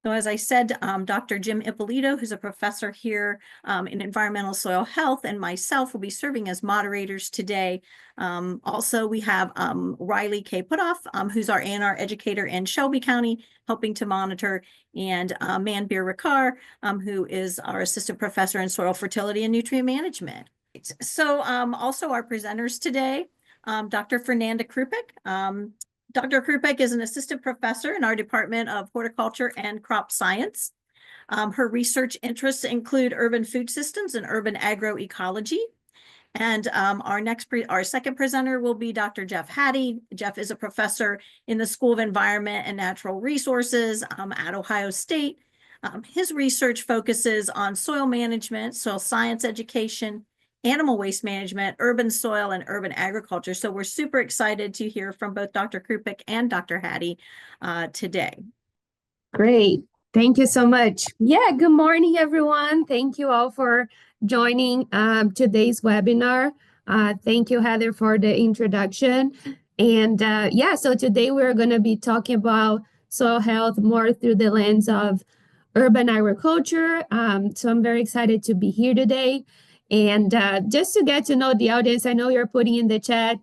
So as I said, Dr. Jim Ippolito, who's a professor here in environmental soil health, and myself will be serving as moderators today. Also, we have Riley K. Putoff, who's our A&R educator in Shelby County, helping to monitor, and Manbir Rikar, who is our assistant professor in soil fertility and nutrient management. So also our presenters today, Dr. Fernanda Krupek. Dr. Krupek is an assistant professor in our Department of Horticulture and Crop Science. Her research interests include urban food systems and urban agroecology. And our second presenter will be Dr. Jeff Hattey. Jeff is a professor in the School of Environment and Natural Resources at Ohio State. His research focuses on soil management, soil science education, animal waste management, urban soil, and urban agriculture. So we're super excited to hear from both Dr. Krupek and Dr. Hattey today. Great. Thank you so much. Yeah, good morning, everyone. Thank you all for joining today's webinar. Thank you, Heather, for the introduction. And so today we're going to be talking about soil health more through the lens of urban agriculture. So I'm very excited to be here today. And just to get to know the audience, I know you're putting in the chat,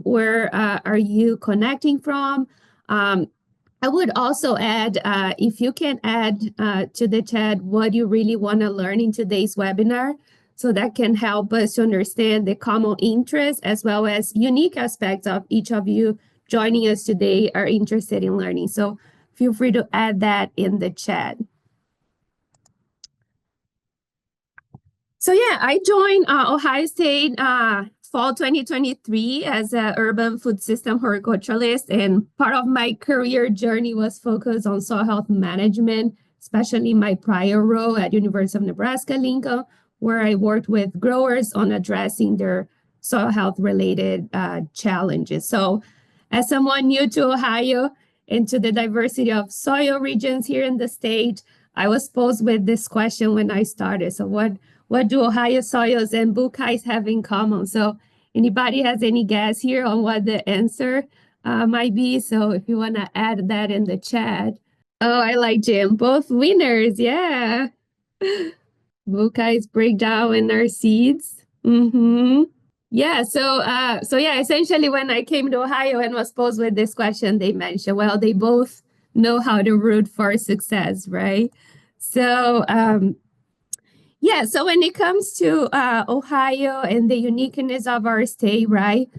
where are you connecting from? I would also add, if you can add to the chat what you really want to learn in today's webinar, so that can help us to understand the common interests as well as unique aspects of each of you joining us today are interested in learning. So feel free to add that in the chat. So yeah, I joined Ohio State fall 2023 as an urban food system horticulturalist, and part of my career journey was focused on soil health management, especially my prior role at University of Nebraska-Lincoln, where I worked with growers on addressing their soil health related challenges. So as someone new to Ohio and to the diversity of soil regions here in the state, I was posed with this question when I started. So what do Ohio soils and Buckeyes have in common? So anybody has any guess here on what the answer might be? So if you want to add that in the chat. Oh, I like Jim. Both winners. Yeah. Buckeyes break down in our seeds. Yeah. So yeah, essentially when I came to Ohio and was posed with this question, they mentioned, well, they both know how to root for success, right? So, yeah, so when it comes to Ohio and the uniqueness of our state, right,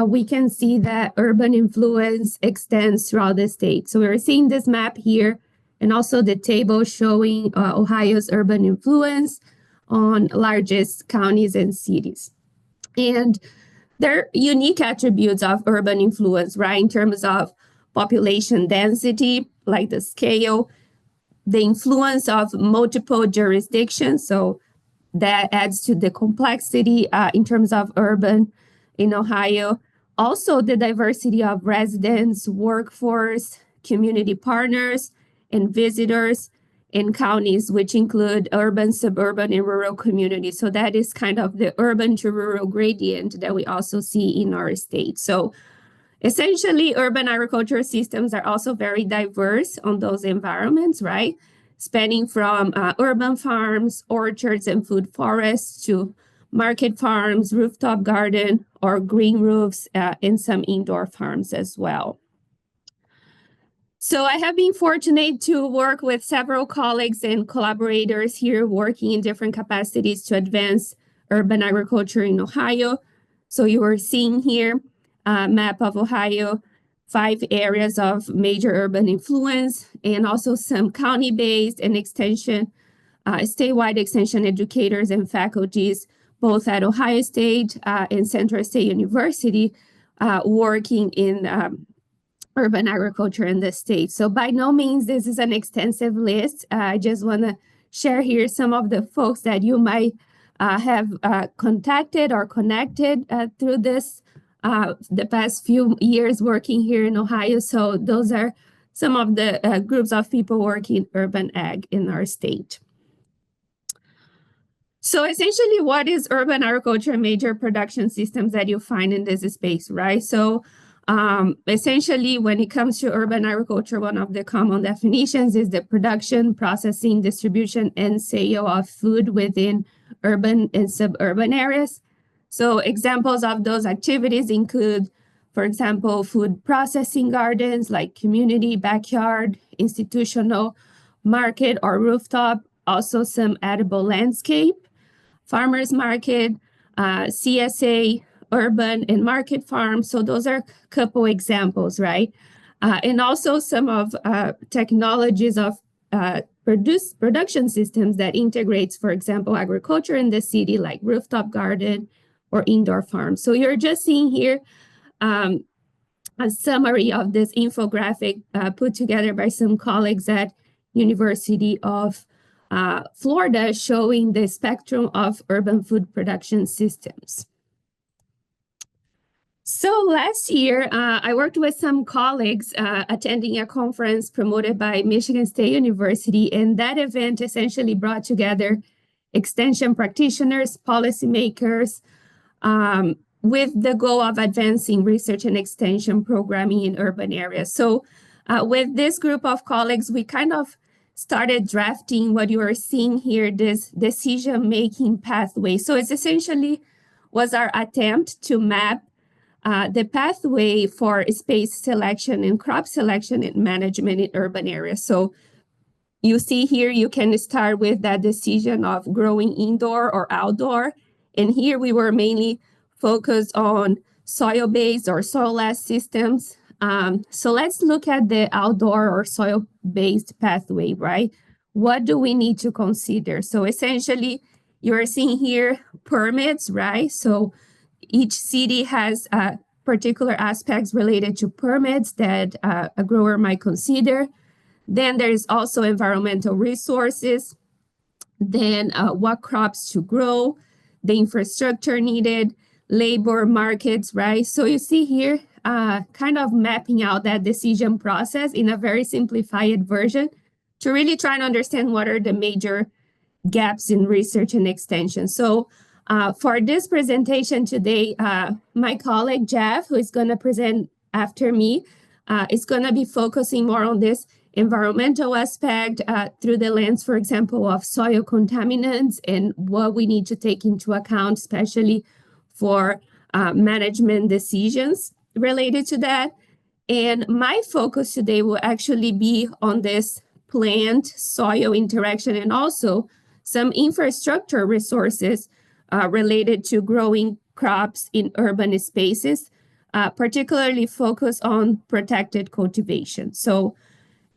we can see that urban influence extends throughout the state. So we're seeing this map here and also the table showing Ohio's urban influence on largest counties and cities. And there are unique attributes of urban influence, right, in terms of population density, like the scale, the influence of multiple jurisdictions, so that adds to the complexity in terms of urban in Ohio. Also, the diversity of residents, workforce, community partners, and visitors in counties, which include urban, suburban, and rural communities. So that is kind of the urban to rural gradient that we also see in our state. So essentially, urban agricultural systems are also very diverse on those environments, right? Spanning from urban farms, orchards, and food forests to market farms, rooftop garden, or green roofs, and some indoor farms as well. So I have been fortunate to work with several colleagues and collaborators here working in different capacities to advance urban agriculture in Ohio. So you are seeing here a map of Ohio, 5 areas of major urban influence, and also some county-based and extension, statewide extension educators and faculties, both at Ohio State and Central State University, working in urban agriculture in the state. So by no means this is an extensive list. I just want to share here some of the folks that you might have contacted or connected through this the past few years working here in Ohio. So those are some of the groups of people working in urban ag in our state. So essentially, what is urban agriculture and major production systems that you find in this space, right? So Essentially, when it comes to urban agriculture, one of the common definitions is the production, processing, distribution, and sale of food within urban and suburban areas. So examples of those activities include, for example, food processing gardens like community, backyard, institutional, market, or rooftop, also some edible landscape, farmers market, CSA, urban and market farms. So those are a couple examples, right? And also some of technologies of production systems that integrates, for example, agriculture in the city, like rooftop garden or indoor farm. So you're just seeing here a summary of this infographic put together by some colleagues at University of Florida, showing the spectrum of urban food production systems. So last year, I worked with some colleagues attending a conference promoted by Michigan State University, and that event essentially brought together extension practitioners, policymakers, with the goal of advancing research and extension programming in urban areas. So with this group of colleagues, we kind of started drafting what you are seeing here, this decision-making pathway. So it's essentially was our attempt to map the pathway for space selection and crop selection and management in urban areas. So you see here, you can start with that decision of growing indoor or outdoor. And here we were mainly focused on soil-based or soil-less systems. So let's look at the outdoor or soil-based pathway, right? What do we need to consider? So essentially, you're seeing here permits, right? So each city has particular aspects related to permits that a grower might consider. Then there is also environmental resources, then what crops to grow, the infrastructure needed, labor markets, right? So you see here, kind of mapping out that decision process in a very simplified version to really try and understand what are the major gaps in research and extension. So for this presentation today, my colleague Jeff, who is going to present after me, is going to be focusing more on this environmental aspect through the lens, for example, of soil contaminants and what we need to take into account, especially for management decisions related to that. And my focus today will actually be on this plant-soil interaction and also some infrastructure resources related to growing crops in urban spaces, particularly focused on protected cultivation. So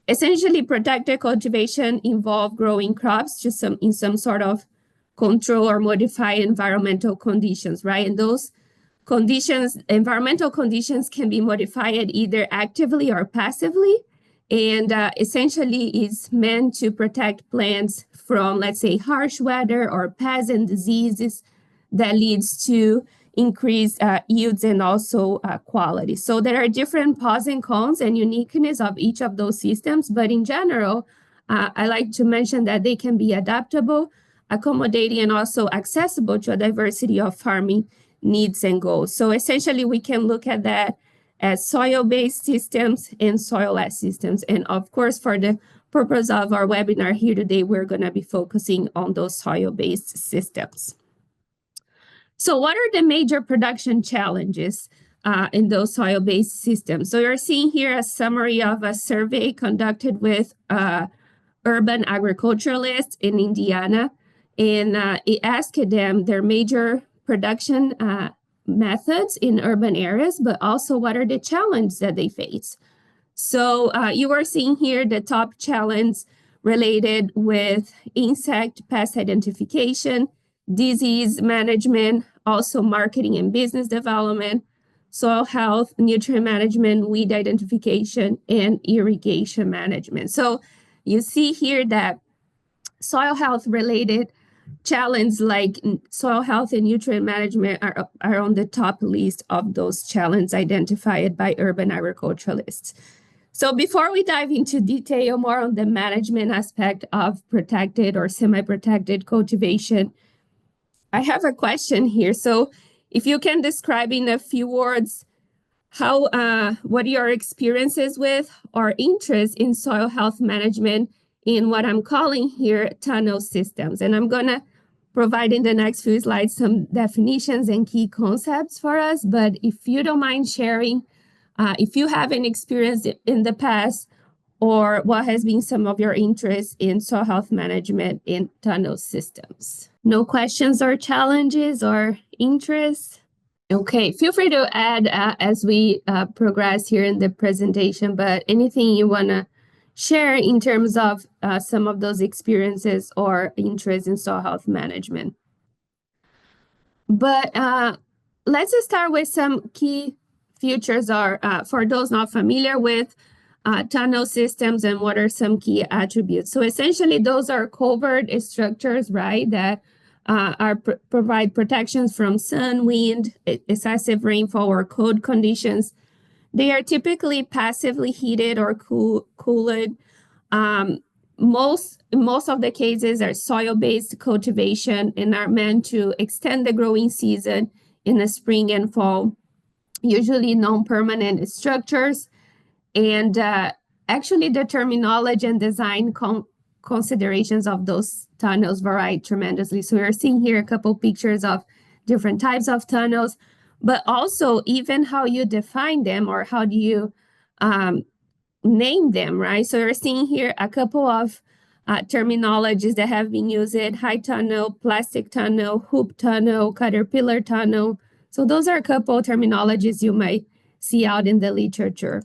essentially, protected cultivation involves growing crops to in some sort of control or modify environmental conditions, right? And those conditions, environmental conditions, can be modified either actively or passively, and essentially is meant to protect plants from, let's say, harsh weather or pests and diseases that leads to increased yields and also quality. So there are different pros and cons and uniqueness of each of those systems, but in general, I like to mention that they can be adaptable, accommodating, and also accessible to a diversity of farming needs and goals. So essentially, we can look at that as soil-based systems and soil-less systems. And of course, for the purpose of our webinar here today, we're going to be focusing on those soil-based systems. So what are the major production challenges in those soil-based systems? So you're seeing here a summary of a survey conducted with urban agriculturalists in Indiana. And it asked them their major production methods in urban areas, but also what are the challenges that they face. So you are seeing here the top challenge related with insect pest identification, disease management, also marketing and business development, soil health, nutrient management, weed identification, and irrigation management. So you see here that soil health related challenges like soil health and nutrient management are on the top list of those challenges identified by urban agriculturalists. So before we dive into detail more on the management aspect of protected or semi-protected cultivation, I have a question here. So if you can describe in a few words, what your experiences with or interest in soil health management in what I'm calling here tunnel systems. And I'm going to provide in the next few slides some definitions and key concepts for us. But if you don't mind sharing, if you have any experience in the past, or what has been some of your interest in soil health management in tunnel systems? No questions or challenges or interests? Okay, feel free to add as we progress here in the presentation, but anything you want to share in terms of some of those experiences or interest in soil health management. But let's start with some key features or for those not familiar with tunnel systems and what are some key attributes. So essentially those are covered structures, right, that provide protections from sun, wind, excessive rainfall, or cold conditions. They are typically passively heated or cooled. Most of the cases are soil-based cultivation and are meant to extend the growing season in the spring and fall, usually non-permanent structures. And actually the terminology and design considerations of those tunnels vary tremendously. So we're seeing here a couple pictures of different types of tunnels, but also even how you define them or how do you name them, right? So we're seeing here a couple of terminologies that have been used: high tunnel, plastic tunnel, hoop tunnel, caterpillar tunnel. So those are a couple of terminologies you might see out in the literature.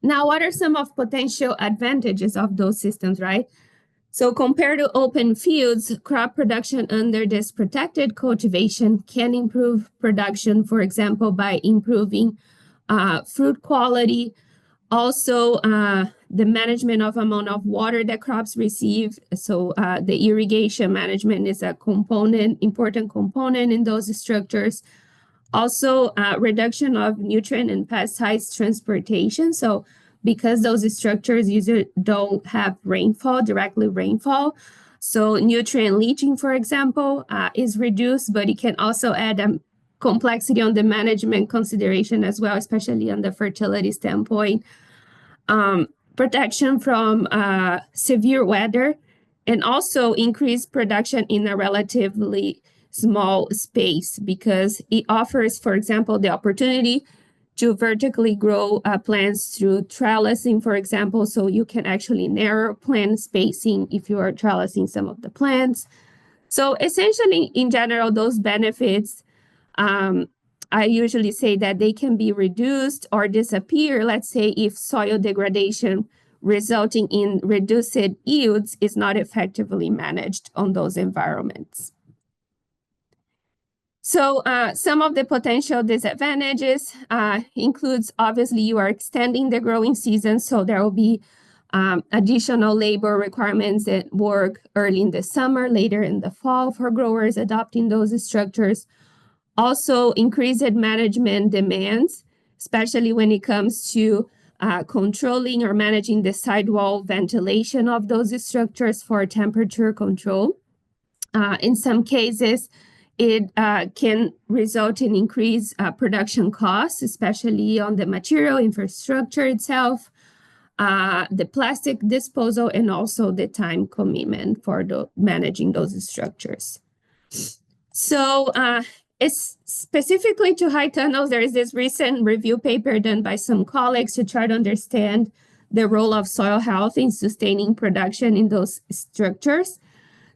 Now, what are some of potential advantages of those systems, right? So compared to open fields, crop production under this protected cultivation can improve production, for example, by improving fruit quality. Also, the management of amount of water that crops receive. So the irrigation management is a important component in those structures. Also, reduction of nutrient and pesticides transportation. So because those structures usually don't have directly rainfall, so nutrient leaching, for example, is reduced, but it can also add complexity on the management consideration as well, especially on the fertility standpoint. Protection from severe weather, and also increased production in a relatively small space because it offers, for example, the opportunity to vertically grow plants through trellising, for example, so you can actually narrow plant spacing if you are trellising some of the plants. So essentially, in general, those benefits, I usually say that they can be reduced or disappear, let's say, if soil degradation resulting in reduced yields is not effectively managed on those environments. So some of the potential disadvantages includes, obviously, you are extending the growing season, so there will be additional labor requirements at work early in the summer, later in the fall for growers adopting those structures. Also, increased management demands, especially when it comes to controlling or managing the sidewall ventilation of those structures for temperature control. In some cases, it can result in increased production costs, especially on the material infrastructure itself, the plastic disposal, and also the time commitment for managing those structures. So it's specifically to high tunnels. There is this recent review paper done by some colleagues to try to understand the role of soil health in sustaining production in those structures.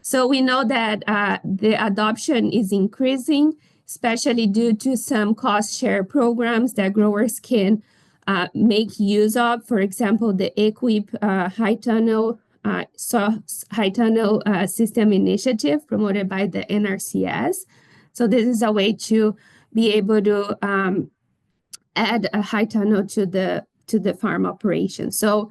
So we know that the adoption is increasing, especially due to some cost share programs that growers can make use of. For example, the EQUIP high tunnel system initiative promoted by the NRCS. So this is a way to be able to add a high tunnel to the farm operation. So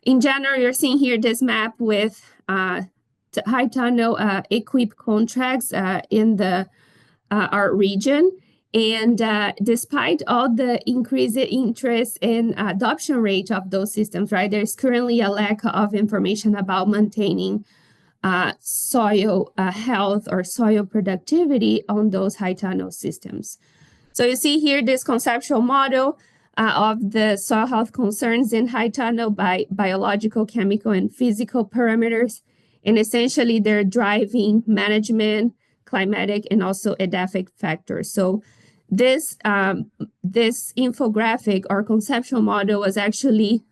in general, you're seeing here this map with high tunnel EQUIP contracts in our region. And despite all the increased interest in adoption rate of those systems, right, there's currently a lack of information about maintaining soil health or soil productivity on those high tunnel systems. So you see here this conceptual model of the soil health concerns in high tunnel by biological, chemical, and physical parameters. And essentially, they're driving management, climatic, and also edaphic factors. So this infographic or conceptual model was actually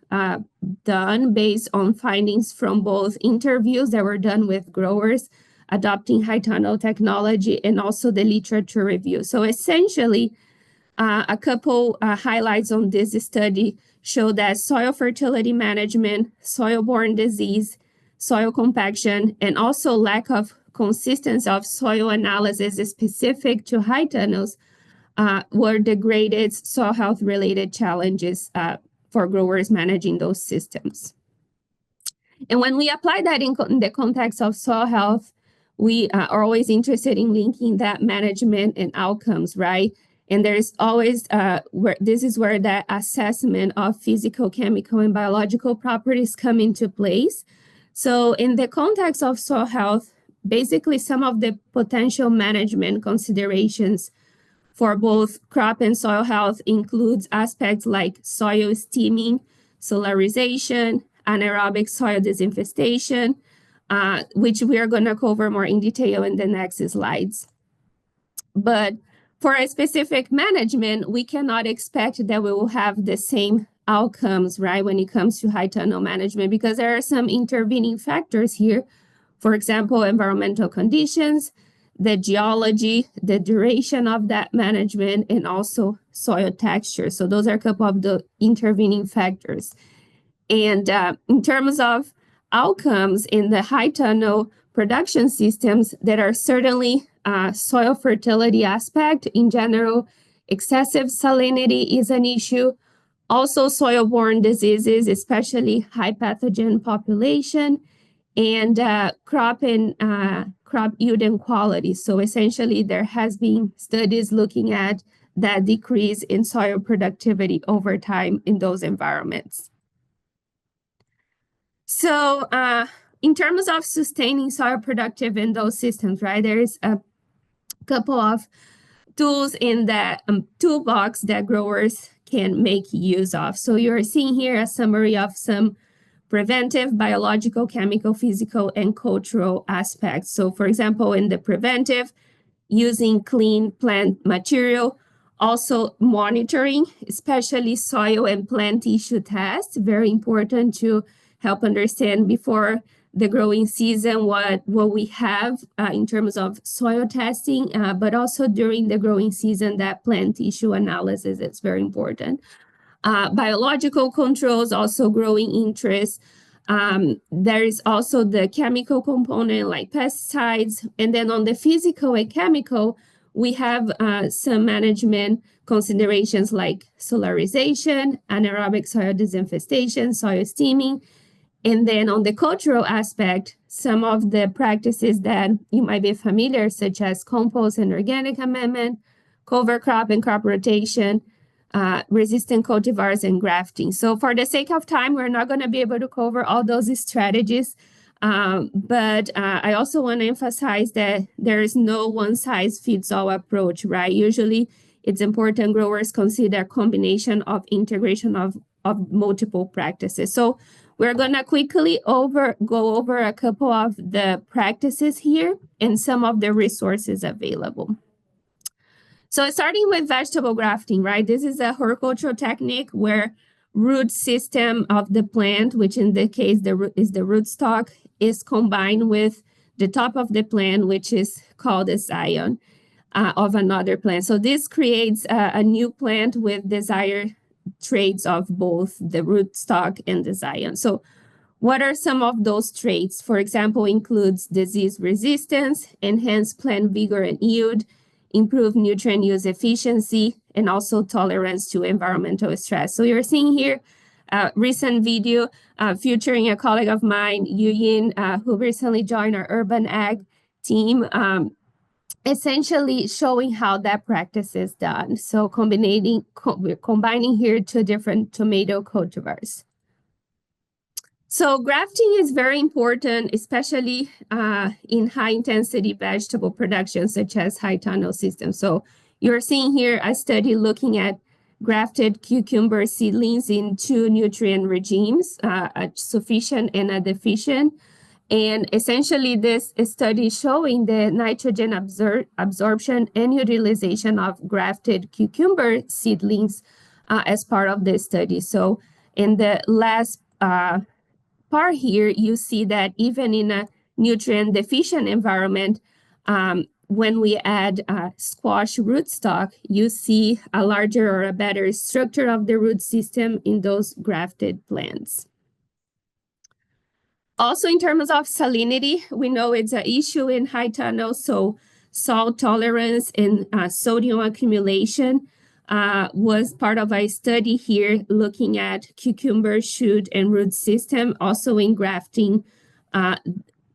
done based on findings from both interviews that were done with growers adopting high tunnel technology and also the literature review. So essentially, a couple highlights on this study show that soil fertility management, soil-borne disease, soil compaction, and also lack of consistency of soil analysis specific to high tunnels were the greatest soil health-related challenges for growers managing those systems. And when we apply that in the context of soil health, we are always interested in linking that management and outcomes, right? And there's always this is where that assessment of physical, chemical, and biological properties come into place. So in the context of soil health, basically some of the potential management considerations for both crop and soil health includes aspects like soil steaming, solarization, anaerobic soil disinfestation, which we are going to cover more in detail in the next slides. But for a specific management, we cannot expect that we will have the same outcomes, right, when it comes to high tunnel management, because there are some intervening factors here. For example, environmental conditions, the geology, the duration of that management, and also soil texture. So those are a couple of the intervening factors. And in terms of outcomes in the high tunnel production systems, there are certainly soil fertility aspect. In general, excessive salinity is an issue. Also soil-borne diseases, especially high pathogen population, and crop yield and quality. So essentially, there has been studies looking at that decrease in soil productivity over time in those environments. So in terms of sustaining soil productive in those systems, right, there is a couple of tools in the toolbox that growers can make use of. So you're seeing here a summary of some preventive, biological, chemical, physical, and cultural aspects. So for example, in the preventive, using clean plant material, also monitoring, especially soil and plant tissue tests, very important to help understand before the growing season what we have in terms of soil testing, but also during the growing season, that plant tissue analysis is very important. Biological controls, also growing interest. There is also the chemical component like pesticides. And then on the physical and chemical, we have some management considerations like solarization, anaerobic soil disinfestation, soil steaming. And then on the cultural aspect, some of the practices that you might be familiar, such as compost and organic amendment, cover crop and crop rotation, resistant cultivars, and grafting. So for the sake of time, we're not going to be able to cover all those strategies. But I also want to emphasize that there is no one-size-fits-all approach, right? Usually, it's important growers consider a combination of integration of multiple practices. So we're going to quickly go over a couple of the practices here and some of the resources available. So starting with vegetable grafting, right? This is a horticultural technique where root system of the plant, which in the case is the rootstock, is combined with the top of the plant, which is called a scion of another plant. So this creates a new plant with desired traits of both the rootstock and the scion. So what are some of those traits? For example, includes disease resistance, enhanced plant vigor and yield, improved nutrient use efficiency, and also tolerance to environmental stress. So you're seeing here a recent video featuring a colleague of mine, Yu Yin, who recently joined our urban ag team, essentially showing how that practice is done. So we're combining here two different tomato cultivars. So grafting is very important, especially in high-intensity vegetable production, such as high tunnel systems. So You're seeing here a study looking at grafted cucumber seedlings in two nutrient regimes, a sufficient and a deficient. And essentially, this study showing the nitrogen absorption and utilization of grafted cucumber seedlings as part of the study. So in the last part here, you see that even in a nutrient deficient environment, when we add squash rootstock, you see a larger or a better structure of the root system in those grafted plants. Also, in terms of salinity, we know it's an issue in high tunnel, so salt tolerance and sodium accumulation was part of a study here looking at cucumber shoot and root system, also in grafting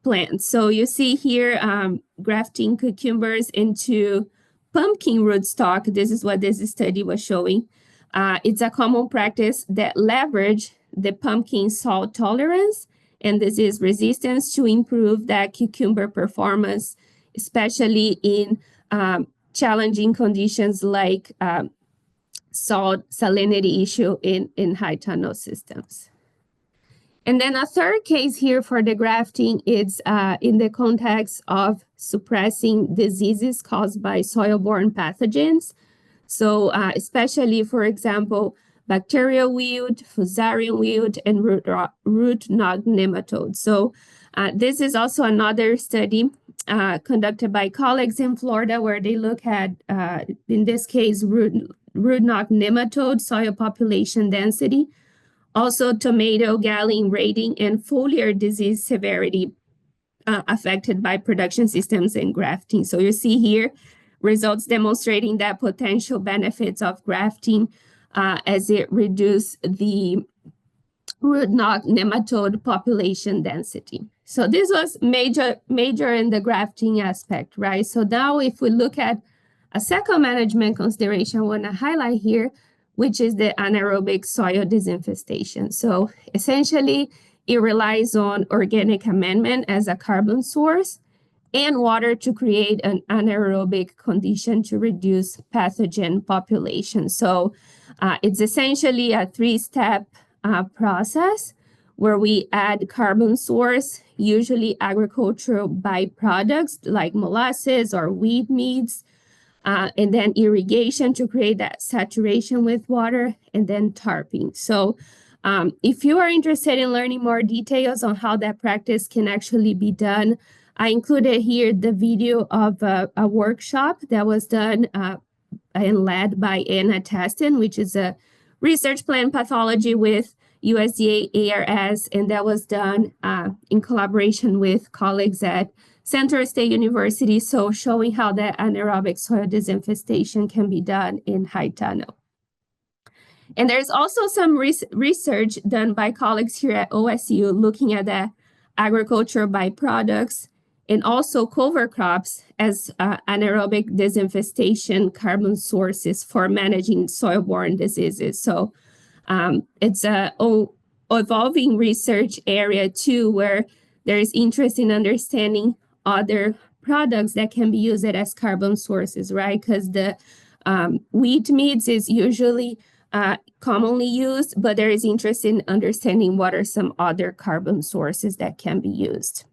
plants. So you see here grafting cucumbers into pumpkin rootstock. This is what this study was showing. It's a common practice that leverage the pumpkin salt tolerance and disease resistance to improve that cucumber performance, especially in challenging conditions like salt salinity issue in high tunnel systems. And then a third case here for the grafting is in the context of suppressing diseases caused by soil-borne pathogens. So especially, for example, bacterial wilt, fusarium wilt, and root knot nematode. So this is also another study conducted by colleagues in Florida where they look at, in this case, root knot nematode soil population density, also tomato gallon rating, and foliar disease severity affected by production systems and grafting. So you see here results demonstrating that potential benefits of grafting as it reduces the root knot nematode population density. So this was major in the grafting aspect, right? So now if we look at a second management consideration I want to highlight here, which is the anaerobic soil disinfestation. So essentially, it relies on organic amendment as a carbon source and water to create an anaerobic condition to reduce pathogen population. So it's essentially a three-step process where we add carbon source, usually agricultural byproducts like molasses or weed meats, and then irrigation to create that saturation with water, and then tarping. So if you are interested in learning more details on how that practice can actually be done, I included here the video of a workshop that was done and led by Anna Teston, which is a research plant pathology with USDA ARS, and that was done in collaboration with colleagues at Central State University, so showing how that anaerobic soil disinfestation can be done in high tunnel. And there's also some research done by colleagues here at OSU looking at the agricultural byproducts and also cover crops as anaerobic disinfestation carbon sources for managing soil-borne diseases. So it's a evolving research area too, where there is interest in understanding other products that can be used as carbon sources, right? Because the wheat meats is usually commonly used, but there is interest in understanding what are some other carbon sources that can be used.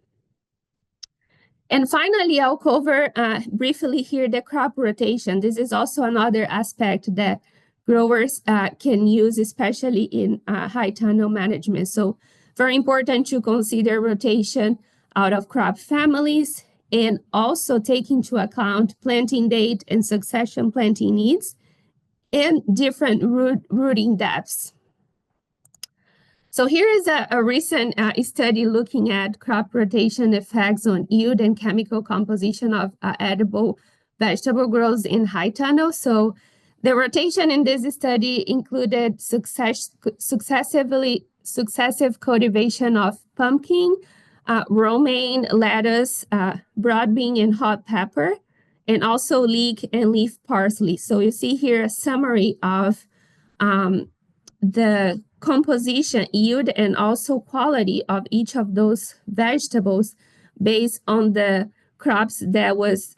And finally, I'll cover briefly here the crop rotation. This is also another aspect that growers can use, especially in high tunnel management. So very important to consider rotation out of crop families and also take into account planting date and succession planting needs and different rooting depths. So here is a recent study looking at crop rotation effects on yield and chemical composition of edible vegetable growth in high tunnel. So the rotation in this study included successive cultivation of pumpkin, romaine, lettuce, broad bean, and hot pepper, and also leek and leaf parsley. So you see here a summary of the composition, yield, and also quality of each of those vegetables based on the crops that was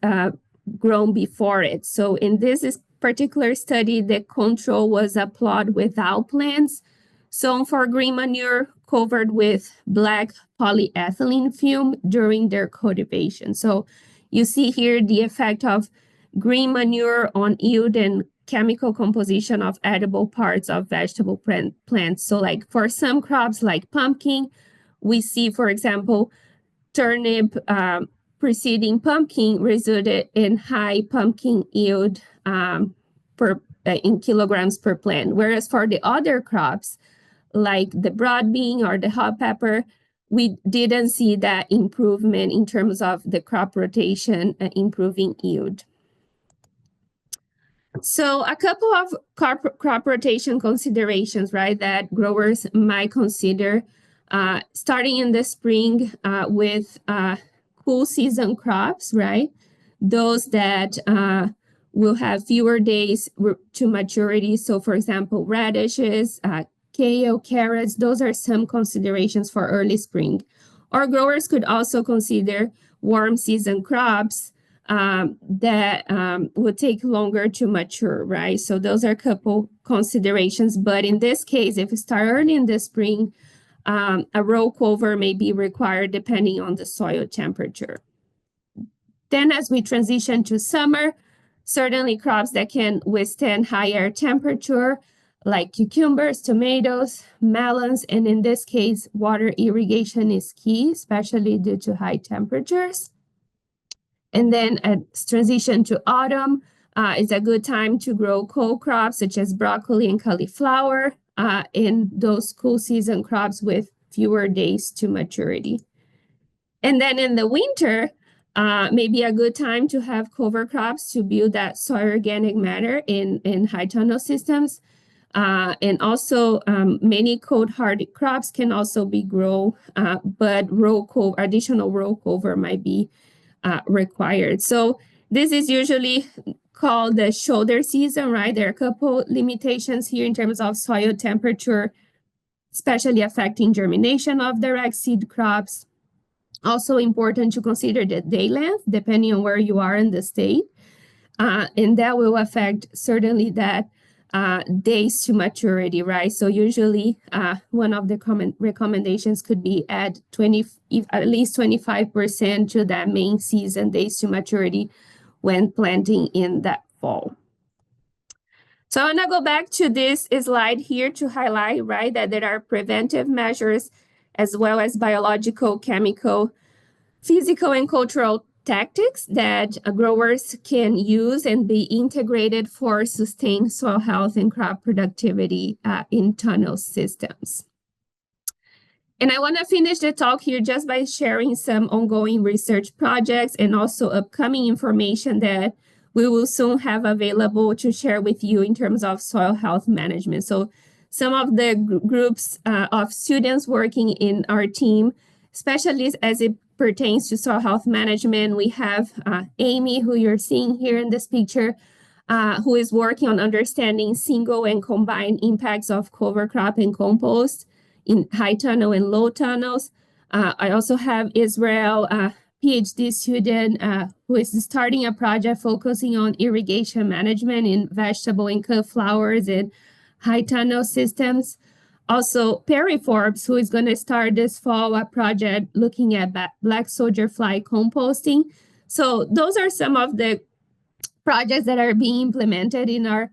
grown before it. So in this particular study, the control was a plot without plants, sown for green manure covered with black polyethylene fume during their cultivation. So you see here the effect of green manure on yield and chemical composition of edible parts of vegetable plants. So like for some crops like pumpkin, we see, for example, turnip preceding pumpkin resulted in high pumpkin yield in kilograms per plant. Whereas for the other crops, like the broad bean or the hot pepper, we didn't see that improvement in terms of the crop rotation improving yield. So a couple of crop rotation considerations, right, that growers might consider starting in the spring with cool season crops, right? Those that will have fewer days to maturity. So for example, radishes, kale, carrots, those are some considerations for early spring. Or growers could also consider warm season crops that would take longer to mature, right? So those are a couple considerations. But in this case, if we start early in the spring, a row cover may be required depending on the soil temperature. Then as we transition to summer, certainly crops that can withstand higher temperature, like cucumbers, tomatoes, melons, and in this case, water irrigation is key, especially due to high temperatures. And then a transition to autumn is a good time to grow cold crops such as broccoli and cauliflower in those cool season crops with fewer days to maturity. And then in the winter, maybe a good time to have cover crops to build that soil organic matter in high tunnel systems. And also many cold hardy crops can also be grown, but additional row cover might be required. So this is usually called the shoulder season, right? There are a couple limitations here in terms of soil temperature, especially affecting germination of direct seed crops. Also important to consider the day length, depending on where you are in the state. And that will affect certainly that days to maturity, right? So usually one of the common recommendations could be add at least 25% to that main season days to maturity when planting in that fall. So I want to go back to this slide here to highlight, right, that there are preventive measures as well as biological, chemical, physical, and cultural tactics that growers can use and be integrated for sustained soil health and crop productivity in tunnel systems. And I want to finish the talk here just by sharing some ongoing research projects and also upcoming information that we will soon have available to share with you in terms of soil health management. So some of the groups of students working in our team, especially as it pertains to soil health management, we have Amy, who you're seeing here in this picture, who is working on understanding single and combined impacts of cover crop and compost in high tunnel and low tunnels. I also have Israel, a PhD student who is starting a project focusing on irrigation management in vegetable and cut flowers and high tunnel systems. Also, Perry Forbes, who is going to start this fall a project looking at black soldier fly composting. So those are some of the projects that are being implemented in our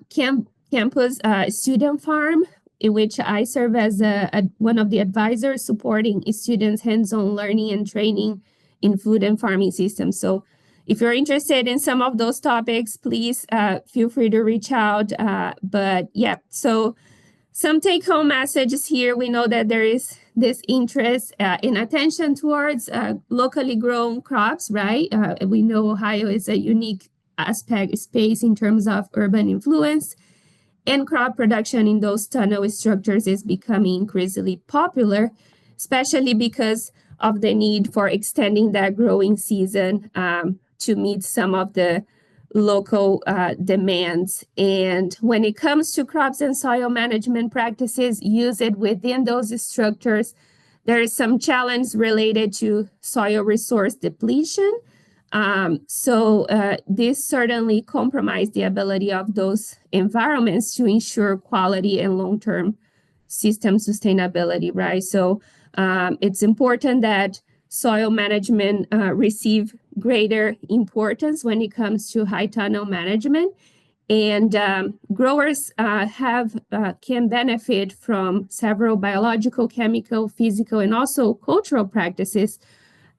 campus student farm, in which I serve as one of the advisors supporting students' hands-on learning and training in food and farming systems. So if you're interested in some of those topics, please feel free to reach out. But yeah, so some take-home messages here. We know that there is this interest in attention towards locally grown crops, right? We know Ohio is a unique space in terms of urban influence, and crop production in those tunnel structures is becoming increasingly popular, especially because of the need for extending that growing season to meet some of the local demands. And when it comes to crops and soil management practices, use it within those structures. There is some challenge related to soil resource depletion This certainly compromised the ability of those environments to ensure quality and long-term system sustainability, right? So it's important that soil management receive greater importance when it comes to high tunnel management. And growers can benefit from several biological, chemical, physical, and also cultural practices,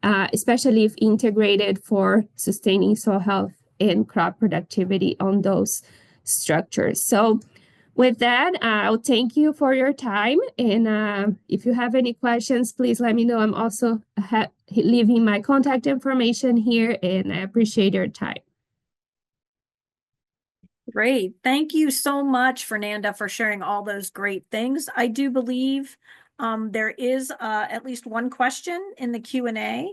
especially if integrated for sustaining soil health and crop productivity on those structures. So with that, I'll thank you for your time. And if you have any questions, please let me know. I'm also leaving my contact information here, and I appreciate your time. Great. Thank you so much, Fernanda, for sharing all those great things. I do believe there is at least one question in the Q&A.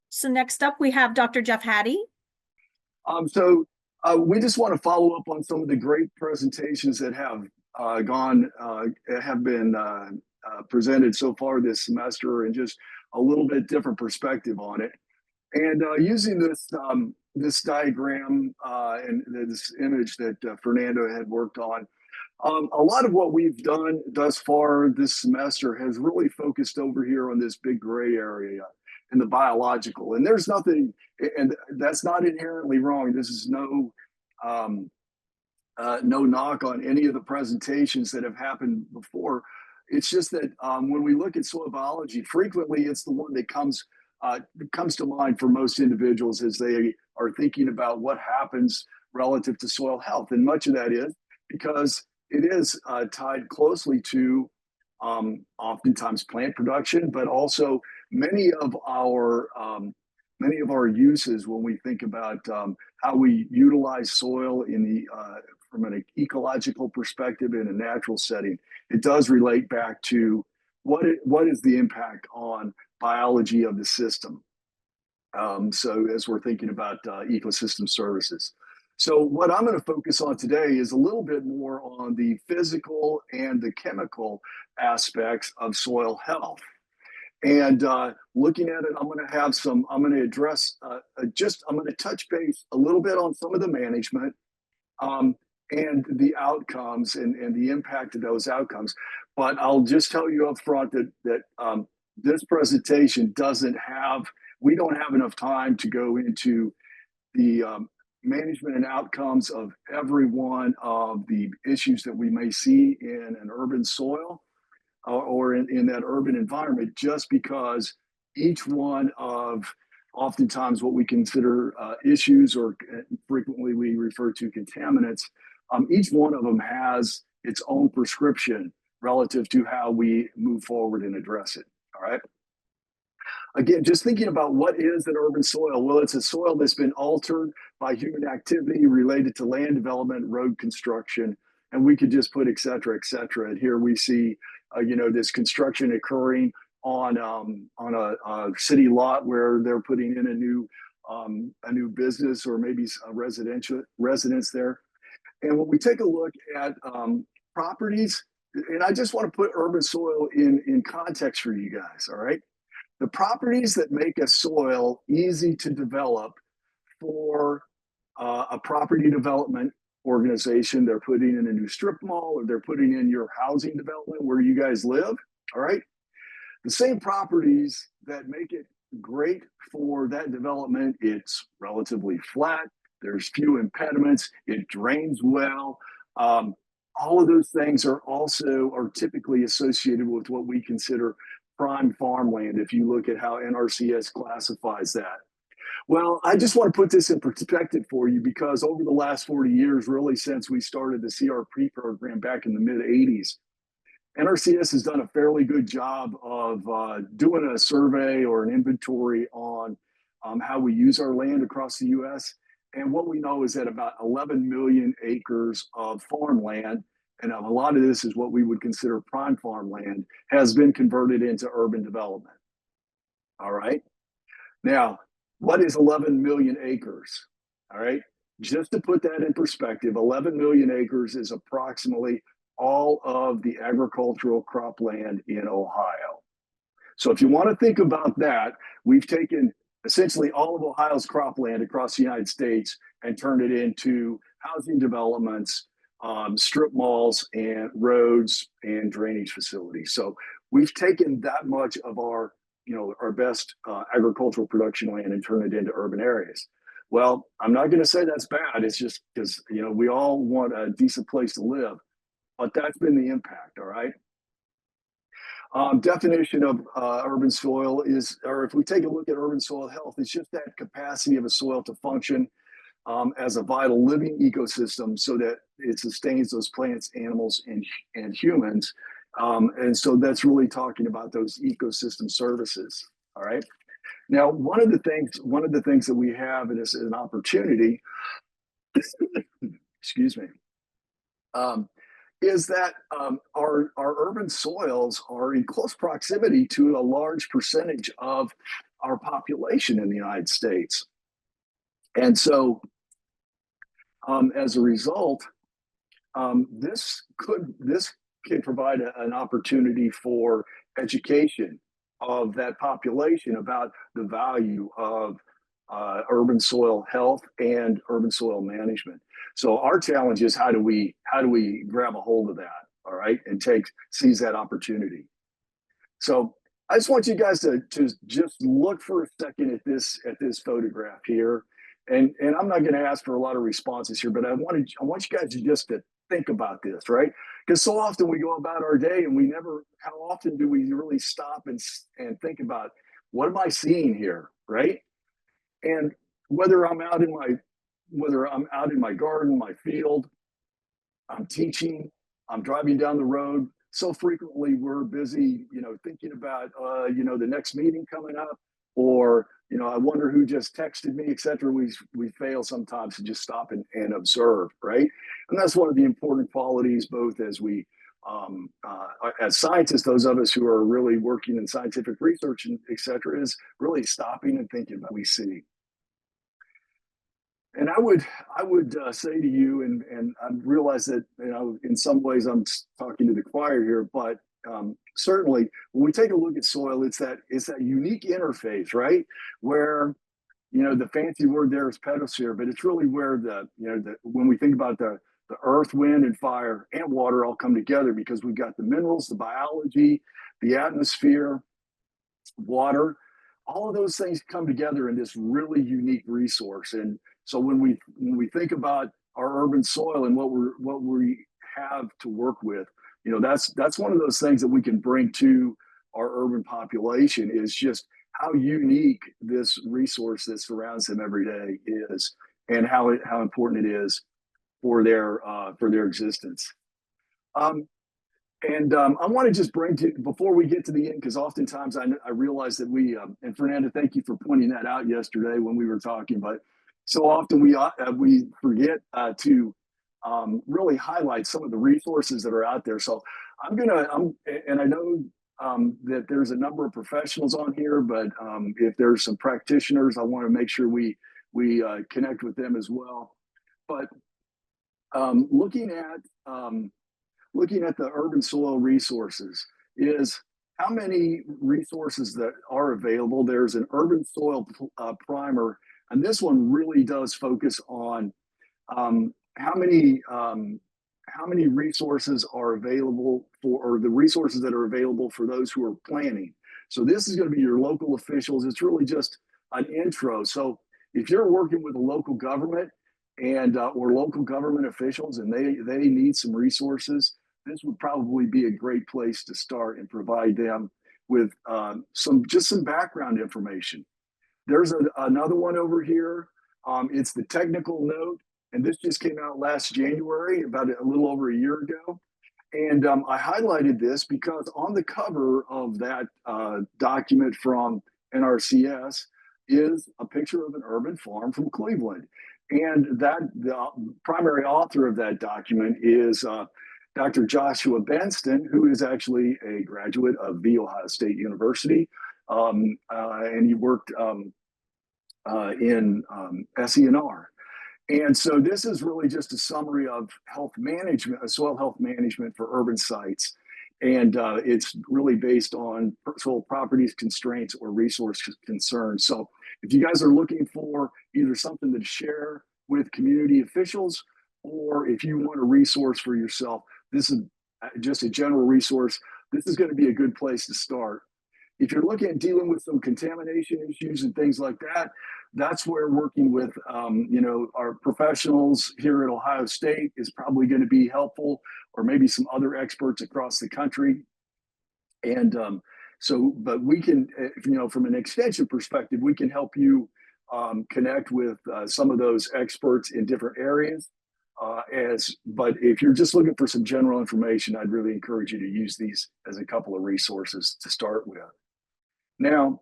So next up, we have Dr. Jeff Hattey. We just want to follow up on some of the great presentations that have been presented so far this semester, and just a little bit different perspective on it. And using this diagram and this image that Fernando had worked on, a lot of what we've done thus far this semester has really focused over here on this big gray area in the biological. And there's nothing, and that's not inherently wrong. This is no knock on any of the presentations that have happened before. It's just that when we look at soil biology, frequently it's the one that comes to mind for most individuals as they are thinking about what happens relative to soil health. And much of that is because it is tied closely to oftentimes plant production, but also many of our uses when we think about how we utilize soil in the from an ecological perspective in a natural setting. It does relate back to what is the impact on biology of the system. So as we're thinking about ecosystem services. So what I'm going to focus on today is a little bit more on the physical and the chemical aspects of soil health. And looking at it, I'm going to address, I'm going to touch base a little bit on some of the management and the outcomes and the impact of those outcomes. But I'll just tell you up front that this presentation we don't have enough time to go into the management and outcomes of every one of the issues that we may see in an urban soil or in that urban environment, just because each one of oftentimes what we consider issues, or frequently we refer to contaminants, each one of them has its own prescription relative to how we move forward and address it. All right. Again, just thinking about what is an urban soil. Well, it's a soil that's been altered by human activity related to land development, road construction, and we could just put et cetera, et cetera. And here we see, this construction occurring on a city lot where they're putting in a new business or maybe a residence there. And when we take a look at properties, and I just want to put urban soil in context for you guys, all right? The properties that make a soil easy to develop for a property development organization, they're putting in a new strip mall, or they're putting in your housing development where you guys live, all right? The same properties that make it great for that development, it's relatively flat, there's few impediments, it drains well. All of those things are typically associated with what we consider prime farmland, if you look at how NRCS classifies that. Well, I just want to put this in perspective for you, because over the last 40 years, really since we started the CRP program back in the mid-'80s, NRCS has done a fairly good job of doing a survey or an inventory on how we use our land across the U.S. And what we know is that about 11 million acres of farmland, and a lot of this is what we would consider prime farmland, has been converted into urban development. All right. Now, what is 11 million acres? All right. Just to put that in perspective, 11 million acres is approximately all of the agricultural cropland in Ohio. So if you want to think about that, we've taken essentially all of Ohio's cropland across the United States and turned it into housing developments, strip malls, and roads and drainage facilities. So we've taken that much of our, our best agricultural production land and turned it into urban areas. Well, I'm not going to say that's bad. It's just because, we all want a decent place to live, but that's been the impact. All right. Definition of urban soil is, or if we take a look at urban soil health, it's just that capacity of a soil to function as a vital living ecosystem so that it sustains those plants, animals, and humans. And so that's really talking about those ecosystem services. All right. Now, one of the things that we have is an opportunity, excuse me, is that our urban soils are in close proximity to a large percentage of our population in the United States. And so as a result, this can provide an opportunity for education of that population about the value of urban soil health and urban soil management. So our challenge is how do we grab a hold of that, all right, and seize that opportunity. So I just want you guys to just look for a second at this photograph here, and I'm not going to ask for a lot of responses here, but I want you guys just to think about this, right? Because so often we go about our day and how often do we really stop and think about what am I seeing here, right? And whether I'm out in my garden, my field, I'm teaching, I'm driving down the road, so frequently we're busy, thinking about, the next meeting coming up, or, I wonder who just texted me, et cetera. We fail sometimes to just stop and observe, right? And that's one of the important qualities, both as as scientists, those of us who are really working in scientific research and et cetera, is really stopping and thinking about what we see. And I would say to you, and I realize that, in some ways I'm talking to the choir here, but certainly when we take a look at soil, it's that unique interface, right? Where, the fancy word there is pedosphere, but it's really where when we think about the earth, wind, and fire and water all come together, because we've got the minerals, the biology, the atmosphere, water, all of those things come together in this really unique resource. And so when we think about our urban soil and what we have to work with, that's one of those things that we can bring to our urban population, is just how unique this resource that surrounds them every day is, and how important it is for their existence. I want to just before we get to the end, because oftentimes I realize that and Fernanda, thank you for pointing that out yesterday when we were talking, but so often we forget to really highlight some of the resources that are out there. So and I know that there's a number of professionals on here, but if there's some practitioners, I want to make sure we connect with them as well. But looking at the urban soil resources is how many resources that are available. There's an urban soil primer, and this one really does focus on how many resources are available or the resources that are available for those who are planning. So this is going to be your local officials. It's really just an intro. So if you're working with a local government and or local government officials and they need some resources, this would probably be a great place to start and provide them with some background information. There's another one over here. It's the technical note, and this just came out last January, about a little over a year ago. And I highlighted this because on the cover of that document from NRCS is a picture of an urban farm from Cleveland. And the primary author of that document is Dr. Joshua Benston, who is actually a graduate of The Ohio State University. And he worked in SENR. And so this is really just a summary of health management, soil health management for urban sites. And it's really based on soil properties, constraints, or resource concerns. So If you guys are looking for either something to share with community officials, or if you want a resource for yourself, this is just a general resource. This is going to be a good place to start. If you're looking at dealing with some contamination issues and things like that, that's where working with, our professionals here at Ohio State is probably going to be helpful, or maybe some other experts across the country. And but we can, from an extension perspective, we can help you connect with some of those experts in different areas. But if you're just looking for some general information, I'd really encourage you to use these as a couple of resources to start with. Now,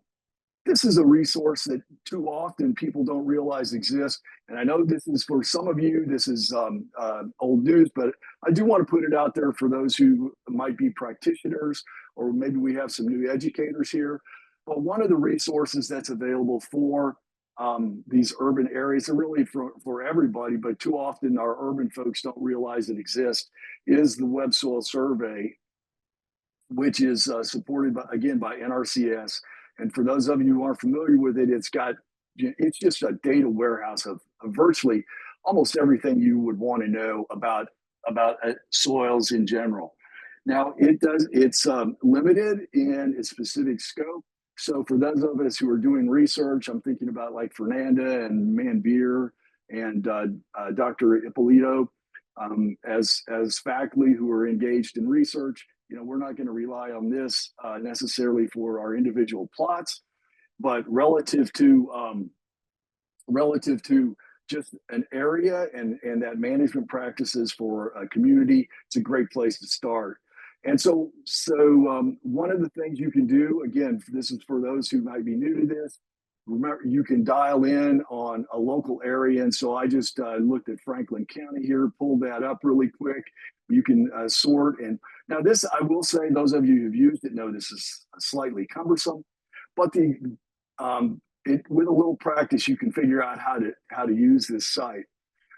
this is a resource that too often people don't realize exists. And I know this is for some of you, this is old news, but I do want to put it out there for those who might be practitioners, or maybe we have some new educators here. But one of the resources that's available for these urban areas, and really for everybody, but too often our urban folks don't realize it exists, is the Web Soil Survey, which is supported by NRCS. And for those of you who aren't familiar with it, it's just a data warehouse of virtually almost everything you would want to know about soils in general. Now, it's limited in its specific scope. So for those of us who are doing research, I'm thinking about like Fernanda and Manbeer and Dr. Ippolito, as faculty who are engaged in research. We're not going to rely on this necessarily for our individual plots, but relative to just an area and that management practices for a community, it's a great place to start. And so one of the things you can do, again, this is for those who might be new to this, remember, you can dial in on a local area. And so I just looked at Franklin County here, pulled that up really quick. You can sort. And now this, I will say, those of you who've used it know this is slightly cumbersome, but with a little practice, you can figure out how to use this site.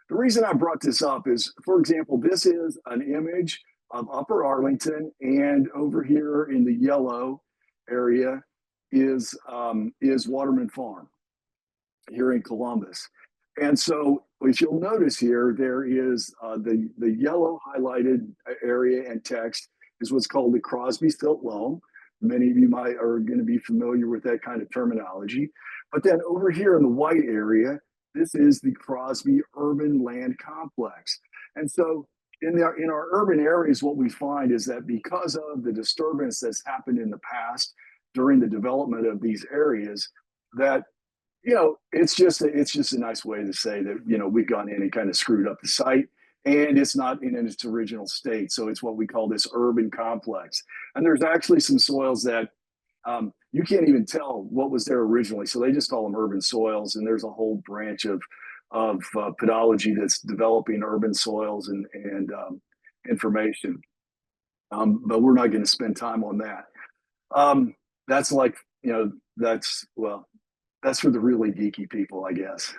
The reason I brought this up is, for example, this is an image of Upper Arlington, and over here in the yellow area is Waterman Farm here in Columbus. And so if you'll notice here, there is the yellow highlighted area and text is what's called the Crosby Silt Loam. Many of you are going to be familiar with that kind of terminology. But then over here in the white area, this is the Crosby Urban Land Complex. And so in our urban areas, what we find is that because of the disturbance that's happened in the past during the development of these areas, that it's just a nice way to say that we've gone in and kind of screwed up the site, and it's not in its original state. So it's what we call this urban complex. And there's actually some soils that you can't even tell what was there originally. So they just call them urban soils, and there's a whole branch of pedology that's developing urban soils and information. But we're not going to spend time on that. That's like, that's for the really geeky people, I guess.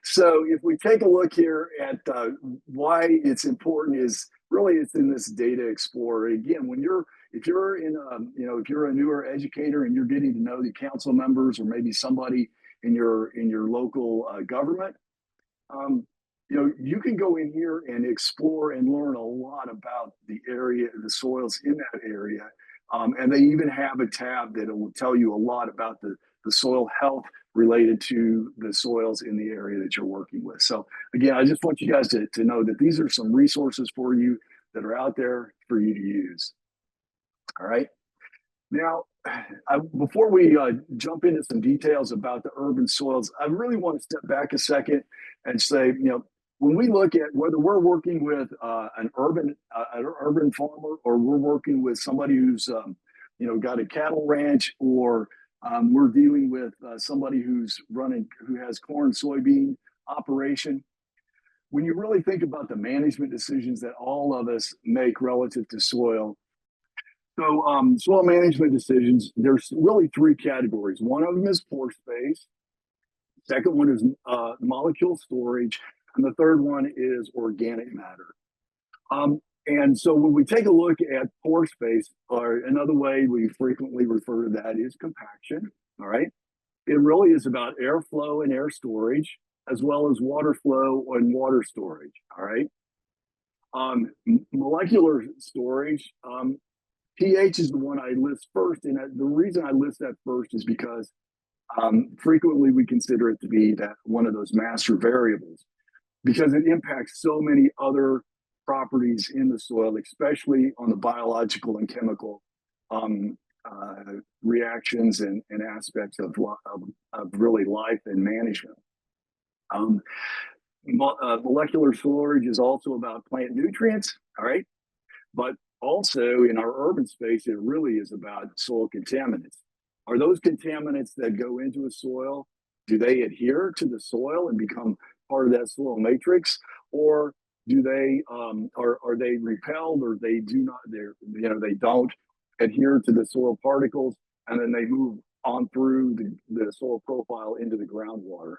So if we take a look here at why it's important, is really it's in this data explorer. Again, if you're a newer educator and you're getting to know the council members or maybe somebody in your local government, you can go in here and explore and learn a lot about the area, the soils in that area. And they even have a tab that will tell you a lot about the soil health related to the soils in the area that you're working with. So again, I just want you guys to know that these are some resources for you that are out there for you to use. All right. Now, before we jump into some details about the urban soils, I really want to step back a second and say, when we look at whether we're working with an urban farmer, or we're working with somebody who's got a cattle ranch, or we're dealing with somebody who has corn, soybean operation, when you really think about the management decisions that all of us make relative to soil. So soil management decisions, there's really three categories. One of them is pore space. Second one is molecule storage. And the third one is organic matter. And so when we take a look at pore space, or another way we frequently refer to that is compaction, all right? It really is about airflow and air storage, as well as water flow and water storage. All right. Molecular storage, pH is the one I list first. And the reason I list that first is because frequently we consider it to be that one of those master variables because it impacts so many other properties in the soil, especially on the biological and chemical reactions and aspects of really life and management. Molecular storage is also about plant nutrients, all right? But also in our urban space, it really is about soil contaminants. Are those contaminants that go into a soil, do they adhere to the soil and become part of that soil matrix? Or do they are they repelled, or they do not, they don't adhere to the soil particles, and then they move on through the soil profile into the groundwater?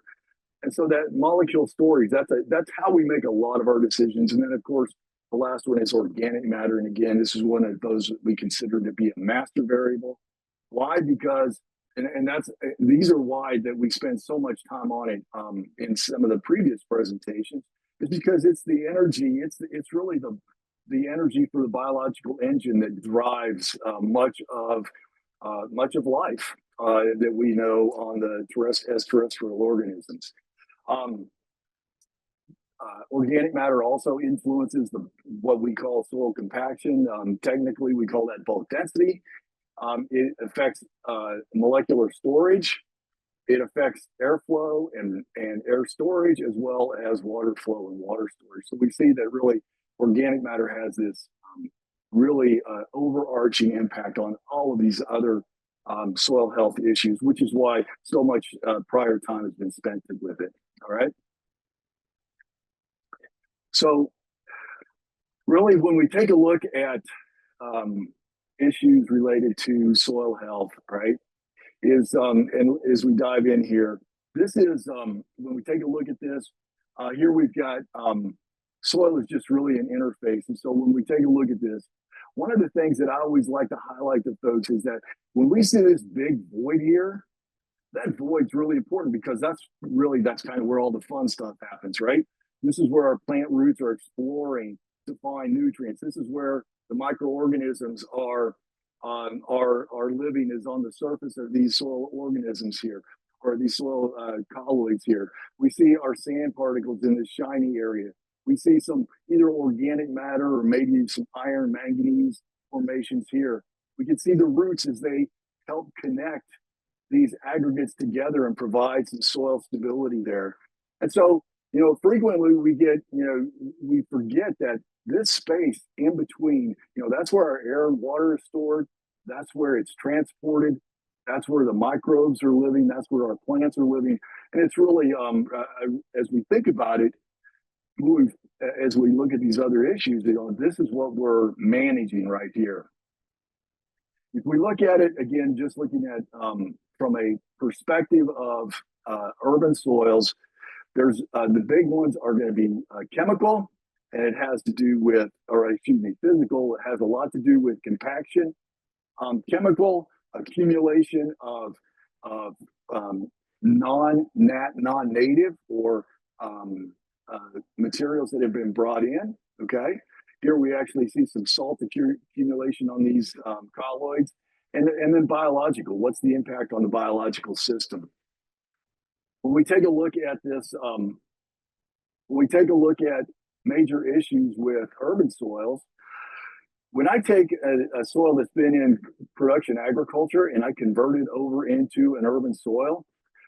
And so that molecule storage, that's how we make a lot of our decisions. And then of course, the last one is organic matter. And again, this is one of those that we consider to be a master variable. Why? Because, and these are why that we spend so much time on it in some of the previous presentations, is because it's the energy, it's really the energy for the biological engine that drives much of life that we know on the terrestrial organisms. Organic matter also influences what we call soil compaction. Technically, we call that bulk density. It affects molecular storage. It affects airflow and air storage, as well as water flow and water storage. So we see that really organic matter has this really overarching impact on all of these other soil health issues, which is why so much prior time has been spent with it. All right. So really, when we take a look at issues related to soil health, right, and as we dive in here, this is when we take a look at this, here we've got soil is just really an interface. And so when we take a look at this, one of the things that I always like to highlight to folks is that when we see this big void here, that void's really important because that's kind of where all the fun stuff happens, right? This is where our plant roots are exploring to find nutrients. This is where the microorganisms are living, is on the surface of these soil organisms here, or these soil colloids here. We see our sand particles in this shiny area. We see some either organic matter or maybe some iron manganese formations here. We can see the roots as they help connect these aggregates together and provide some soil stability there. And so, frequently we forget that this space in between, that's where our air and water is stored. That's where it's transported. That's where the microbes are living. That's where our plants are living. And it's really, as we think about it, as we look at these other issues, this is what we're managing right here. If we look at it again, just looking at from a perspective of urban soils, there's the big ones are going to be chemical, and it has to do with, physical. It has a lot to do with compaction, chemical accumulation of non-native or materials that have been brought in. Okay, here we actually see some salt accumulation on these colloids, and then biological. What's the impact on the biological system? When we take a look at this, when we take a look at major issues with urban soils, when I take a soil that's been in production agriculture and I convert it over into an urban soil,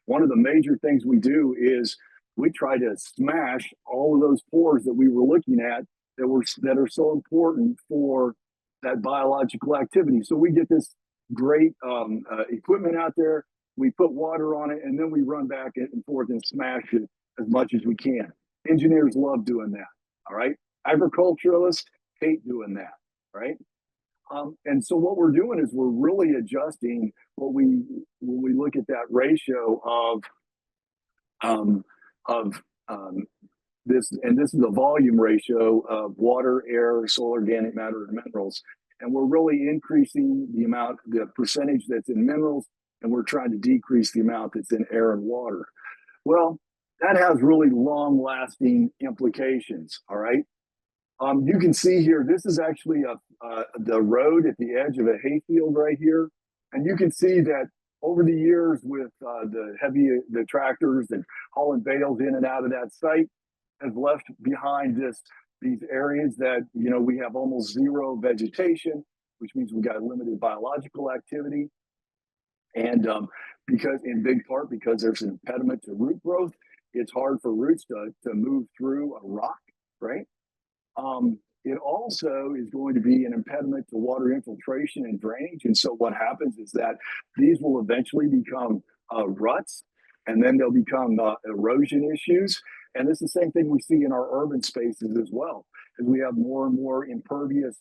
one of the major things we do is we try to smash all of those pores that we were looking at that are so important for that biological activity. So we get this great equipment out there. We put water on it, and then we run back and forth and smash it as much as we can. Engineers love doing that, all right? Agriculturalists hate doing that, right? And so what we're doing is we're really adjusting when we look at that ratio of this, and this is a volume ratio of water, air, soil organic matter, and minerals. And we're really increasing the percentage that's in minerals and we're trying to decrease the amount that's in air and water. Well, that has really long-lasting implications, all right? You can see here, this is actually the road at the edge of a hayfield right here. And you can see that over the years with the tractors and hauling bales in and out of that site has left behind these areas that, you know, we have almost zero vegetation, which means we got limited biological activity. And because in big part, because there's an impediment to root growth, it's hard for roots to move through a rock, right? It also is going to be an impediment to water infiltration and drainage. And so what happens is that these will eventually become ruts, and then they'll become erosion issues. And it's the same thing we see in our urban spaces as well, as we have more and more impervious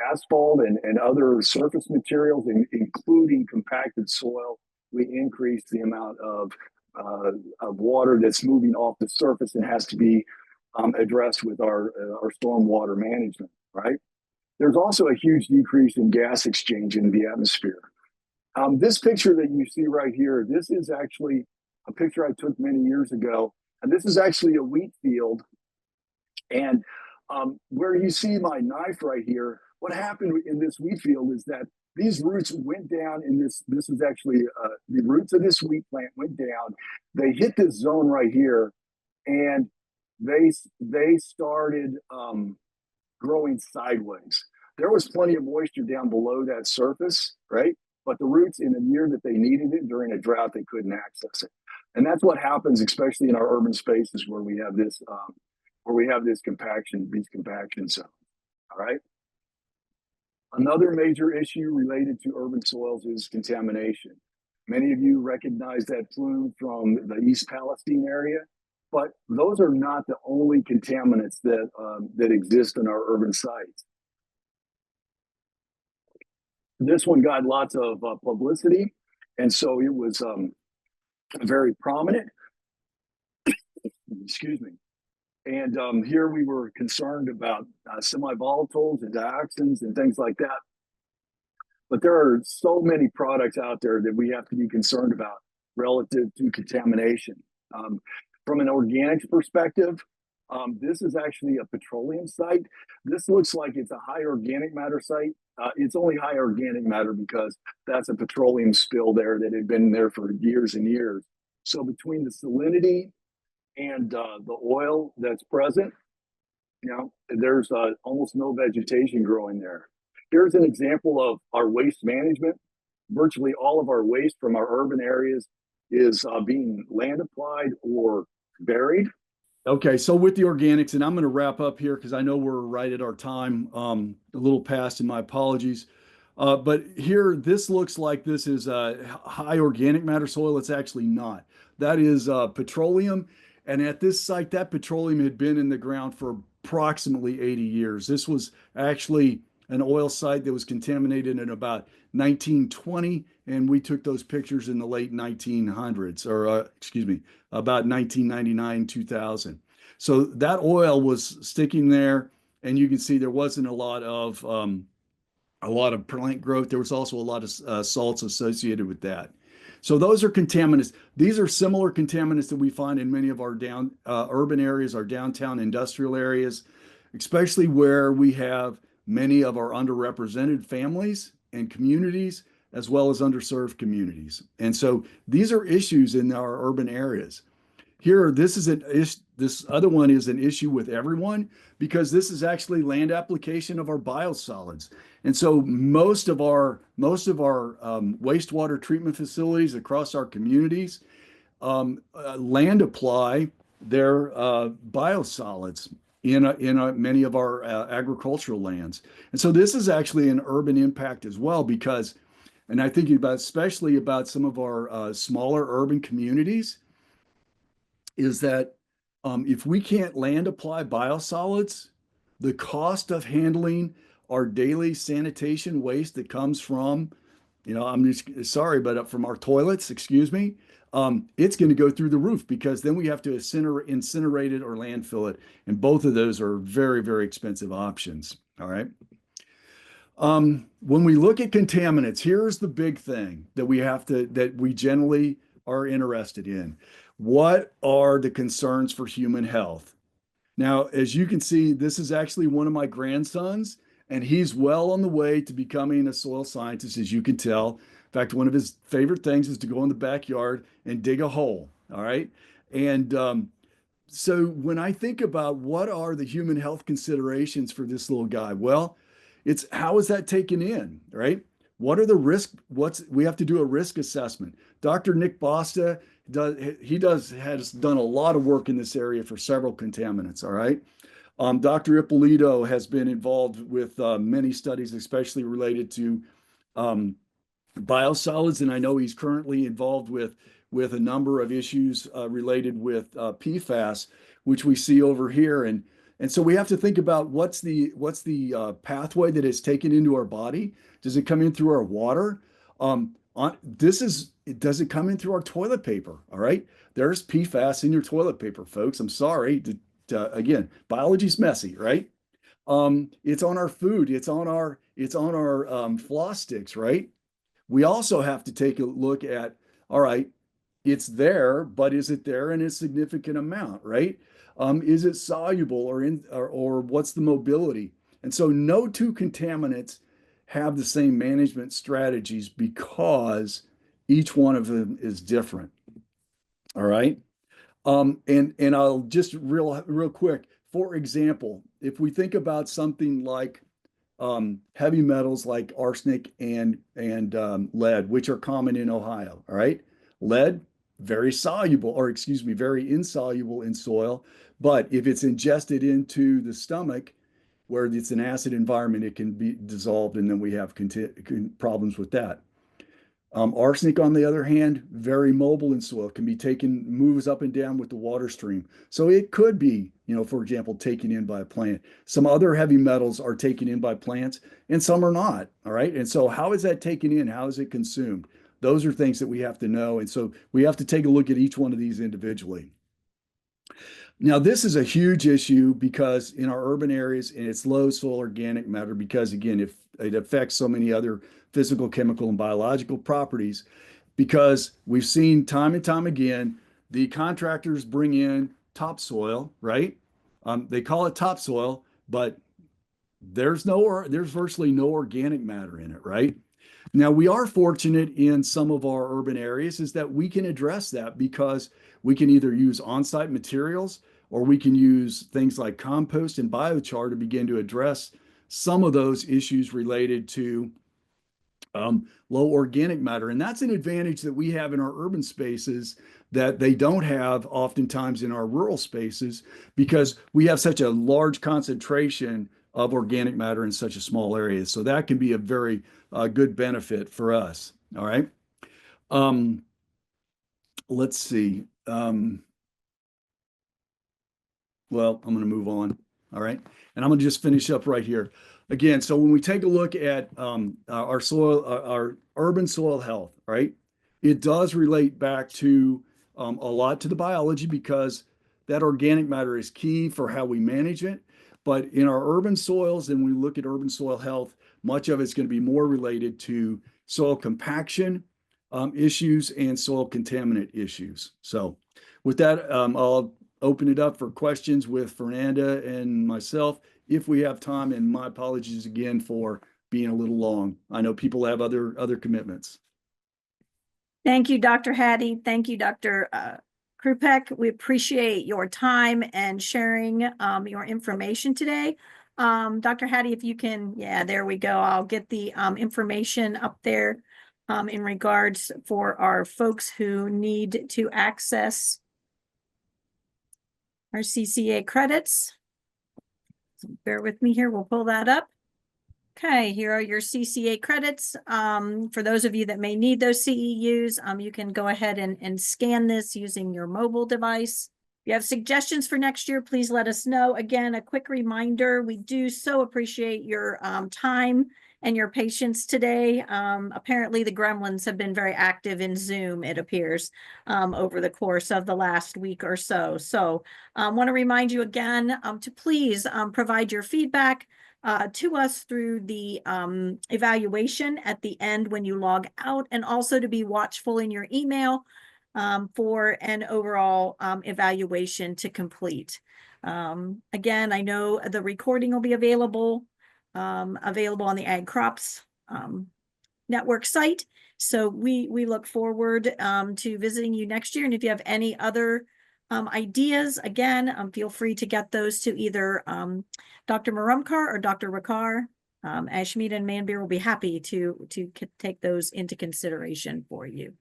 asphalt and other surface materials, including compacted soil. We increase the amount of water that's moving off the surface and has to be addressed with our stormwater management, right? There's also a huge decrease in gas exchange in the atmosphere. This picture that you see right here, this is actually a picture I took many years ago. And this is actually a wheat field. And where you see my knife right here, what happened in this wheat field is that these roots went down in this is actually the roots of this wheat plant went down. They hit this zone right here, and they started growing sideways. There was plenty of moisture down below that surface, right? But the roots, in the year that they needed it during a drought, they couldn't access it. And that's what happens, especially in our urban spaces where we have this compaction, these compaction zones. All right. Another major issue related to urban soils is contamination. Many of you recognize that plume from the East Palestine area, but those are not the only contaminants that exist in our urban sites. This one got lots of publicity, and so it was very prominent. Excuse me. And here we were concerned about semi-volatiles and dioxins and things like that. But there are so many products out there that we have to be concerned about relative to contamination. From an organics perspective, this is actually a petroleum site. This looks like it's a high organic matter site. It's only high organic matter because that's a petroleum spill there that had been there for years and years. So between the salinity and the oil that's present, you know, there's almost no vegetation growing there. Here's an example of our waste management. Virtually all of our waste from our urban areas is being land applied or buried. Okay, so with the organics, and I'm going to wrap up here because I know we're right at our time, a little past, and my apologies. But here, this looks like this is a high organic matter soil. It's actually not. That is petroleum. And at this site, that petroleum had been in the ground for approximately 80 years. This was actually an oil site that was contaminated in about 1920, and we took those pictures in the late 1900s, or excuse me, about 1999, 2000. So that oil was sticking there, and you can see there wasn't a lot of plant growth. There was also a lot of salts associated with that. So those are contaminants. These are similar contaminants that we find in many of our urban areas, our downtown industrial areas, especially where we have many of our underrepresented families and communities, as well as underserved communities. And so these are issues in our urban areas. Here, this other one is an issue with everyone because this is actually land application of our biosolids. And so most of our wastewater treatment facilities across our communities land apply their biosolids in many of our agricultural lands. And so this is actually an urban impact as well because, and I think especially about some of our smaller urban communities, is that if we can't land apply biosolids, the cost of handling our daily sanitation waste that comes from, I'm just sorry, but from our toilets, excuse me, it's going to go through the roof because then we have to incinerate it or landfill it. And both of those are very, very expensive options. All right. When we look at contaminants, here's the big thing that we generally are interested in. What are the concerns for human health? Now, as you can see, this is actually one of my grandsons, and he's well on the way to becoming a soil scientist, as you can tell. In fact, one of his favorite things is to go in the backyard and dig a hole. All right. And so when I think about what are the human health considerations for this little guy, well, it's how is that taken in, right? What are the risks? We have to do a risk assessment. Dr. Nick Basta has done a lot of work in this area for several contaminants. All right. Dr. Ippolito has been involved with many studies, especially related to biosolids, and I know he's currently involved with a number of issues related with PFAS, which we see over here. And so we have to think about what's the pathway that is taken into our body. Does it come in through our water? Does it come in through our toilet paper? All right, there's PFAS in your toilet paper, folks. I'm sorry. Again, biology's messy, right? It's on our food. It's on our floss sticks, right? We also have to take a look at, all right, it's there, but is it there in a significant amount, right? Is it soluble or what's the mobility? And so no two contaminants have the same management strategies because each one of them is different. All right. And I'll just real quick, for example, if we think about something like heavy metals like arsenic and lead, which are common in Ohio. All right. Lead, very soluble, or excuse me, very insoluble in soil. But if it's ingested into the stomach, where it's an acid environment, it can be dissolved, and then we have problems with that. Arsenic, on the other hand, very mobile in soil, can be moves up and down with the water stream. So it could be, for example, taken in by a plant. Some other heavy metals are taken in by plants and some are not. All right. And so how is that taken in? How is it consumed? Those are things that we have to know. And so we have to take a look at each one of these individually. Now, this is a huge issue because in our urban areas, and it's low soil organic matter because, again, if it affects so many other physical, chemical, and biological properties, because we've seen time and time again, the contractors bring in topsoil, right? They call it topsoil, but there's virtually no organic matter in it, right? Now, we are fortunate in some of our urban areas is that we can address that because we can either use on-site materials or we can use things like compost and biochar to begin to address some of those issues related to low organic matter. And that's an advantage that we have in our urban spaces that they don't have oftentimes in our rural spaces because we have such a large concentration of organic matter in such a small area. So that can be a very good benefit for us. All right. Let's see. Well, I'm going to move on. All right. And I'm going to just finish up right here. Again, so when we take a look at our urban soil health, right, it does relate back to a lot to the biology because that organic matter is key for how we manage it. But in our urban soils, and we look at urban soil health, much of it's going to be more related to soil compaction issues and soil contaminant issues. So with that, I'll open it up for questions with Fernanda and myself if we have time, and my apologies again for being a little long. I know people have other commitments. Thank you, Dr. Hattey. Thank you, Dr. Krupek. We appreciate your time and sharing your information today. Dr. Hattey, if you can, yeah, there we go. I'll get the information up there in regards for our folks who need to access our CCA credits. So bear with me here. We'll pull that up. Okay, here are your CCA credits. For those of you that may need those CEUs, you can go ahead and scan this using your mobile device. If you have suggestions for next year, please let us know. Again, a quick reminder, we do so appreciate your time and your patience today. Apparently the gremlins have been very active in Zoom, it appears, over the course of the last week or so. So I want to remind you again to please provide your feedback to us through the evaluation at the end when you log out, and also to be watchful in your email for an overall evaluation to complete. Again, I know the recording will be available on the Ag Crops Network site. So we look forward to visiting you next year. And if you have any other ideas, again, feel free to get those to either Dr. Marumkar or Dr. Rakar. Ashmead and Manbeer will be happy to take those into consideration for you.